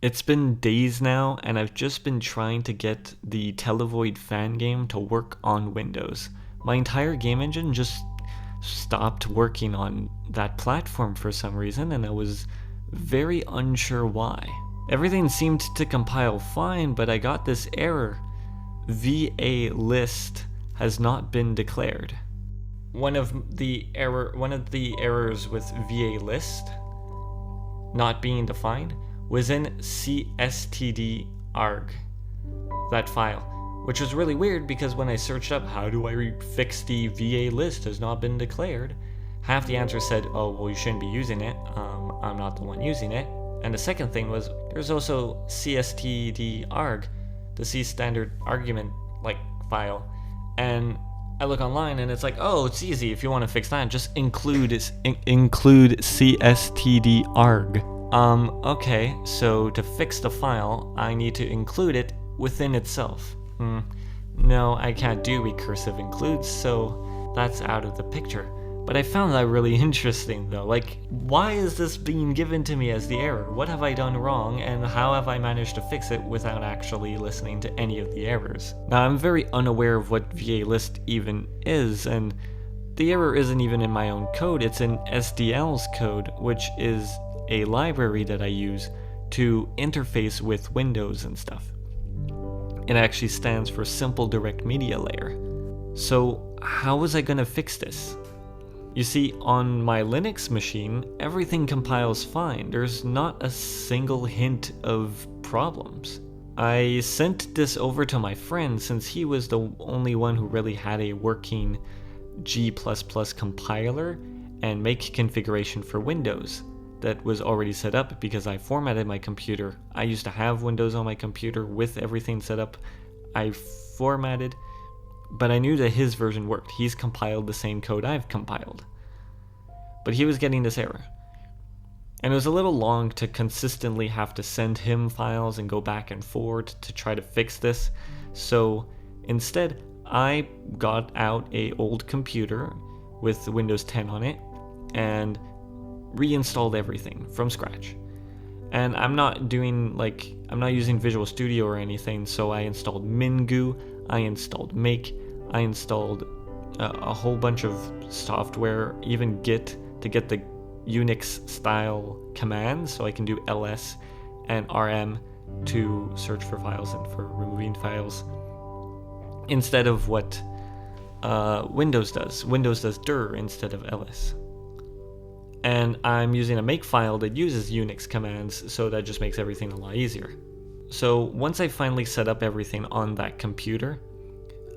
It's been days now, and I've just been trying to get the Televoid fan game to work on Windows. My entire game engine just stopped working on that platform for some reason, and I was very unsure why. Everything seemed to compile fine, but I got this error. VA list has not been declared. One of the errors with VA list not being defined was in cstd arg, that file, which was really weird because when I searched up how do I fix the VA list has not been declared, half the answer said, oh well, you shouldn't be using it, I'm not the one using it. And the second thing was there's also cstd arg, the C standard argument file, and I look online and it's like, oh, it's easy, if you want to fix that just include cstd arg. Okay, so to fix the file, I need to include it within itself. No, I can't do recursive includes, so that's out of the picture. But I found that really interesting though. Why is this being given to me as the error? What have I done wrong, and how have I managed to fix it without actually listening to any of the errors? Now, I'm very unaware of what VA list even is, and the error isn't even in my own code, it's in SDL's code, which is a library that I use to interface with Windows and stuff. It actually stands for Simple Direct Media Layer. So how was I gonna fix this? You see, on my Linux machine, everything compiles fine. There's not a single hint of problems. I sent this over to my friend since he was the only one who really had a working G++ compiler and make configuration for Windows that was already set up because I formatted my computer. I used to have Windows on my computer with everything set up. I formatted, but I knew that his version worked. He's compiled the same code I've compiled. But he was getting this error. And it was a little long to consistently have to send him files and go back and forth to try to fix this. So instead, I got out an old computer with Windows 10 on it and reinstalled everything from scratch. And I'm not using Visual Studio or anything, so I installed Mingu, I installed Make, I installed a whole bunch of software, even Git, to get the Unix style commands, so I can do ls and rm to search for files and for removing files, instead of what Windows does. Windows does dir instead of ls. And I'm using a makefile that uses Unix commands, so that just makes everything a lot easier. So once I finally set up everything on that computer,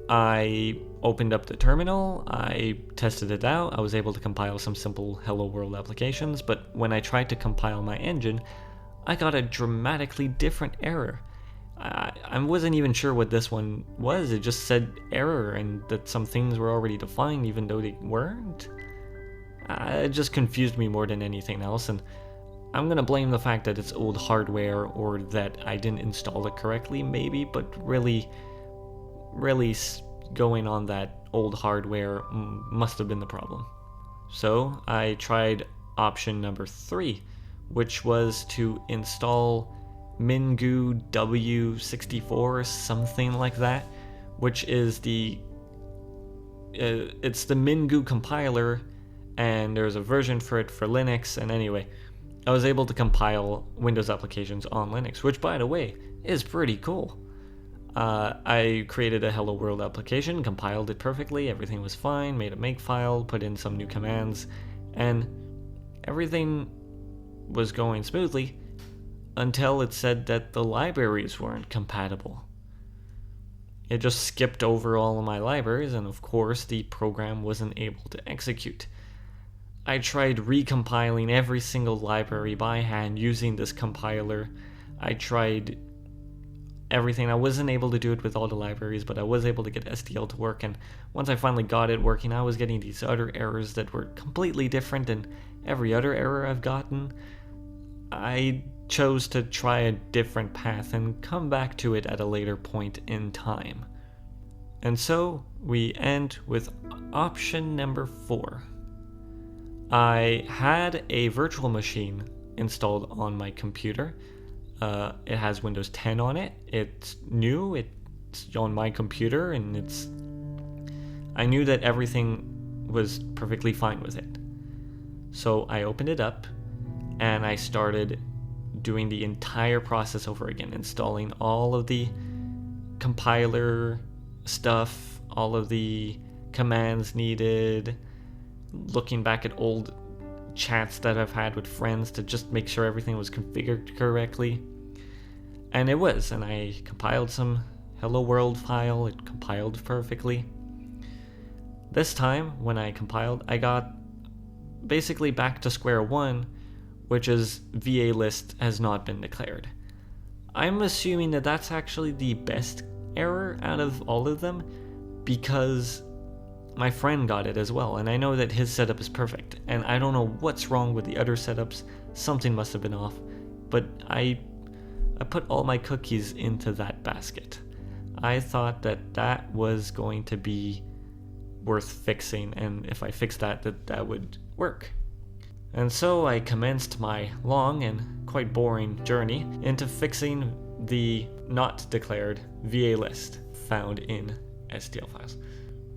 I opened up the terminal, I tested it out, I was able to compile some simple Hello World applications, but when I tried to compile my engine, I got a dramatically different error. I wasn't even sure what this one was, it just said error and that some things were already defined even though they weren't. It just confused me more than anything else, and I'm gonna blame the fact that it's old hardware or that I didn't install it correctly maybe, but really going on that old hardware must have been the problem. So I tried option number 3, which was to install Mingu W64 something like that, which is it's the Mingu compiler, and there's a version for it for Linux. And anyway, I was able to compile Windows applications on Linux, which by the way is pretty cool. I created a Hello World application, compiled it perfectly, everything was fine, made a makefile, put in some new commands, and everything was going smoothly until it said that the libraries weren't compatible. It just skipped over all of my libraries, and of course the program wasn't able to execute. I tried recompiling every single library by hand using this compiler. I tried everything. I wasn't able to do it with all the libraries, but I was able to get SDL to work, and once I finally got it working, I was getting these other errors that were completely different than every other error I've gotten. I chose to try a different path and come back to it at a later point in time. And so we end with option number 4. I had a virtual machine installed on my computer. It has Windows 10 on it. It's new. It's on my computer, and I knew that everything was perfectly fine with it. So I opened it up, and I started doing the entire process over again, installing all of the compiler stuff, all of the commands needed, looking back at old chats that I've had with friends to just make sure everything was configured correctly. And it was, and I compiled some hello world file. It compiled perfectly. This time, when I compiled, I got basically back to square one, which is VA list has not been declared. I'm assuming that that's actually the best error out of all of them, because my friend got it as well, and I know that his setup is perfect, and I don't know what's wrong with the other setups. Something must have been off, but I put all my cookies into that basket. I thought that was going to be worth fixing, and if I fixed that would work. And so I commenced my long and quite boring journey into fixing the not declared VA list found in STL files.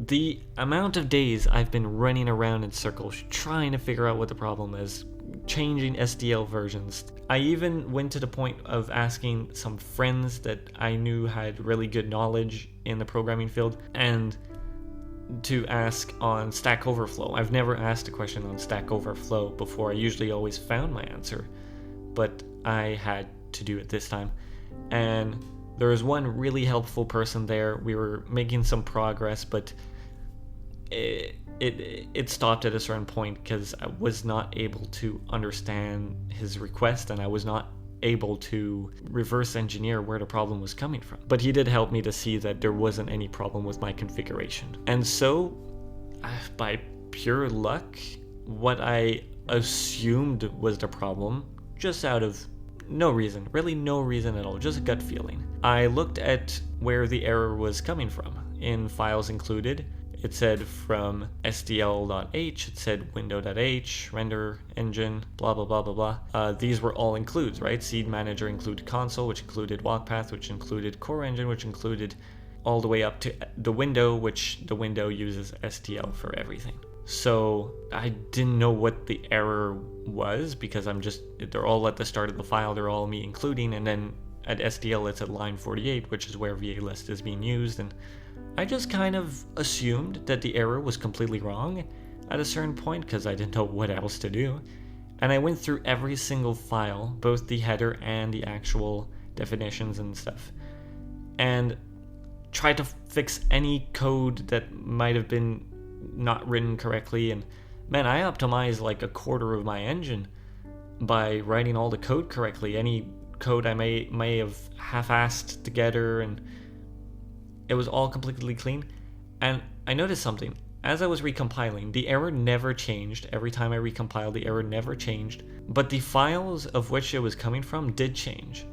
The amount of days I've been running around in circles trying to figure out what the problem is, changing STL versions. I even went to the point of asking some friends that I knew had really good knowledge in the programming field, and to ask on Stack Overflow. I've never asked a question on Stack Overflow before. I usually always found my answer, but I had to do it this time. And there was one really helpful person there. We were making some progress, but it stopped at a certain point because I was not able to understand his request, and I was not able to reverse engineer where the problem was coming from. But he did help me to see that there wasn't any problem with my configuration. And so, by pure luck, what I assumed was the problem, just out of no reason, really no reason at all, just a gut feeling, I looked at where the error was coming from. In files included, it said from stl.h, it said window.h, render engine, blah blah blah blah blah. These were all includes, right? Seed manager included console, which included walkpath, which included core engine, which included all the way up to the window, which the window uses STL for everything. So I didn't know what the error was, because they're all at the start of the file, they're all me including, and then at STL it's at line 48, which is where VA list is being used, and I just kind of assumed that the error was completely wrong at a certain point because I didn't know what else to do. And I went through every single file, both the header and the actual definitions and stuff, and tried to fix any code that might have been not written correctly. And man, I optimized like a quarter of my engine by writing all the code correctly. Any code I may have half-assed together, and it was all completely clean. And I noticed something. As I was recompiling, the error never changed. Every time I recompiled, the error never changed. But the files of which it was coming from did change.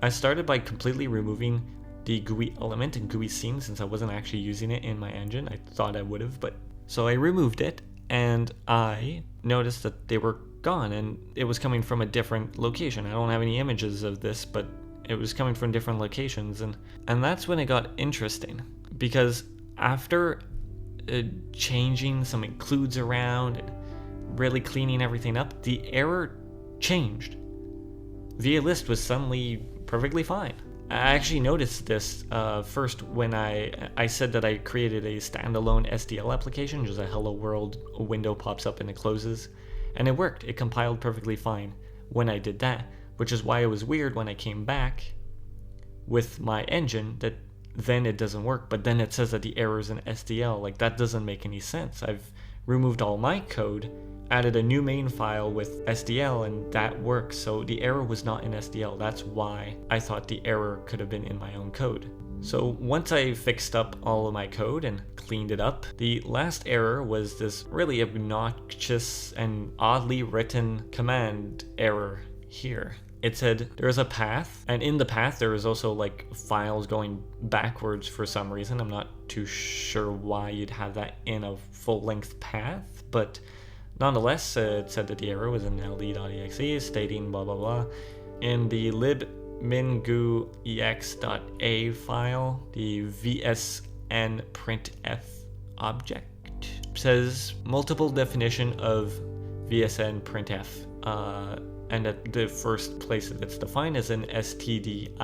I started by completely removing the GUI element and GUI scene, since I wasn't actually using it in my engine. I thought I would have, but... So I removed it, and I noticed that they were gone, and it was coming from a different location. I don't have any images of this, but it was coming from different locations, and that's when it got interesting, because after changing some includes around and really cleaning everything up, the error changed. VA list was suddenly perfectly fine. I actually noticed this first when I said that I created a standalone STL application, just a hello world window pops up and it closes, and it worked. It compiled perfectly fine when I did that, which is why it was weird when I came back with my engine that then it doesn't work, but then it says that the error is in STL. Like, that doesn't make any sense. I've removed all my code, added a new main file with STL, and that works. So the error was not in STL. That's why I thought the error could have been in my own code. So once I fixed up all of my code and cleaned it up, the last error was this really obnoxious and oddly written command error here. It said there's a path, and in the path there is also like files going backwards for some reason. I'm not too sure why you'd have that in a full-length path, but nonetheless, it said that the error was in ld.exe stating blah blah blah, in the libminguex.a file, the vsnprintf object says multiple definition of vsnprintf, and at the first place that it's defined is in stdio.h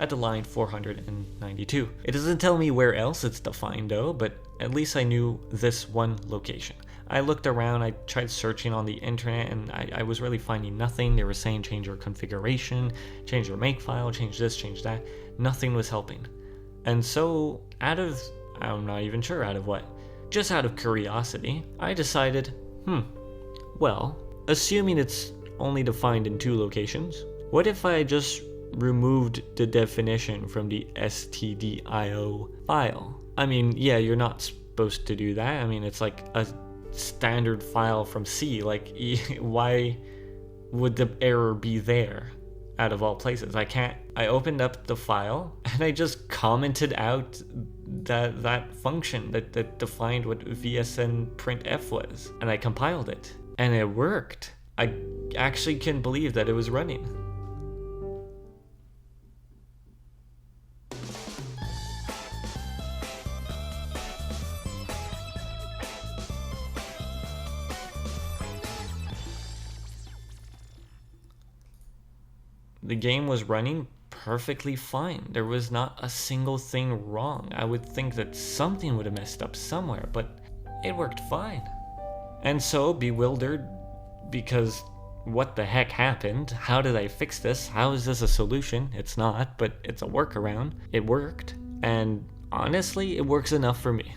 at the line 492. It doesn't tell me where else it's defined though, but at least I knew this one location. I looked around, I tried searching on the internet, and I was really finding nothing. They were saying change your configuration, change your makefile, change this, change that. Nothing was helping. And so, I'm not even sure out of what, just out of curiosity, I decided, well, assuming it's only defined in 2 locations, what if I just removed the definition from the stdio file? I mean, yeah, you're not supposed to do that. I mean, it's like a standard file from C. Like, why would the error be there out of all places? I opened up the file and I just commented out that function that defined what vsnprintf was, and I compiled it and it worked. I actually couldn't believe that it was running. The game was running perfectly fine. There was not a single thing wrong. I would think that something would have messed up somewhere, but it worked fine. And so, bewildered because what the heck happened? How did I fix this? How is this a solution? It's not, but it's a workaround. It worked, and honestly, it works enough for me.